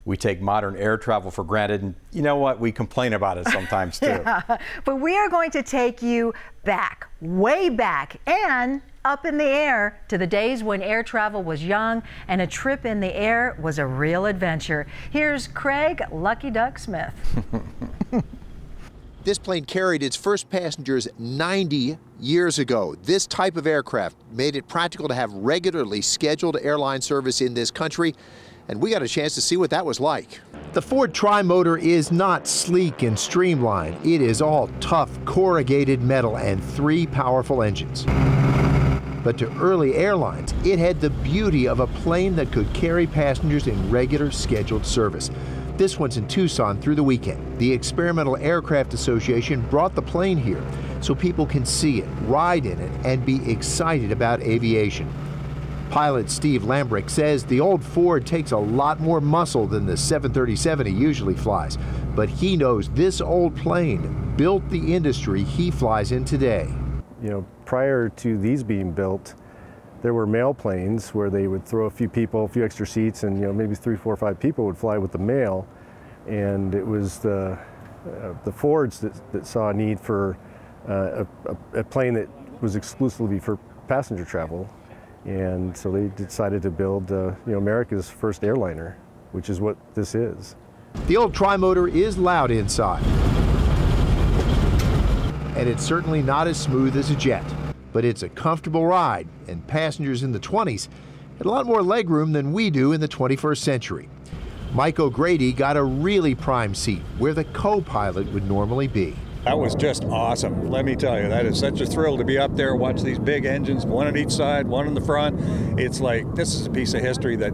We take modern air travel for granted, and you know what? We complain about it sometimes too. Yeah, but we are going to take you back, way back, and up in the air to the days when air travel was young and a trip in the air was a real adventure. Here's Craig Lucky Duck Smith. This plane carried its first passengers 90 years ago. This type of aircraft made it practical to have regularly scheduled airline service in this country, and we got a chance to see what that was like. The Ford Trimotor is not sleek and streamlined. It is all tough, corrugated metal and 3 powerful engines. But to early airlines, it had the beauty of a plane that could carry passengers in regular scheduled service. This one's in Tucson through the weekend. The Experimental Aircraft Association brought the plane here so people can see it, ride in it, and be excited about aviation. Pilot Steve Lambrick says the old Ford takes a lot more muscle than the 737 he usually flies, but he knows this old plane built the industry he flies in today. You know, prior to these being built, there were mail planes where they would throw a few people, a few extra seats, and maybe 3, 4, 5 people would fly with the mail. And it was the Fords that saw a need for a plane that was exclusively for passenger travel. And so they decided to build America's first airliner, which is what this is. The old Trimotor is loud inside, and it's certainly not as smooth as a jet. But it's a comfortable ride, and passengers in the 20s had a lot more legroom than we do in the 21st century. Mike O'Grady got a really prime seat where the co-pilot would normally be. That was just awesome. Let me tell you, that is such a thrill to be up there, watch these big engines, one on each side, one in the front. It's like, this is a piece of history that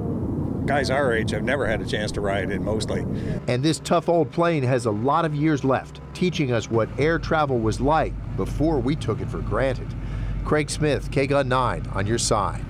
guys our age have never had a chance to ride in, mostly. And this tough old plane has a lot of years left, teaching us what air travel was like before we took it for granted. Craig Smith, KGUN 9 on your side.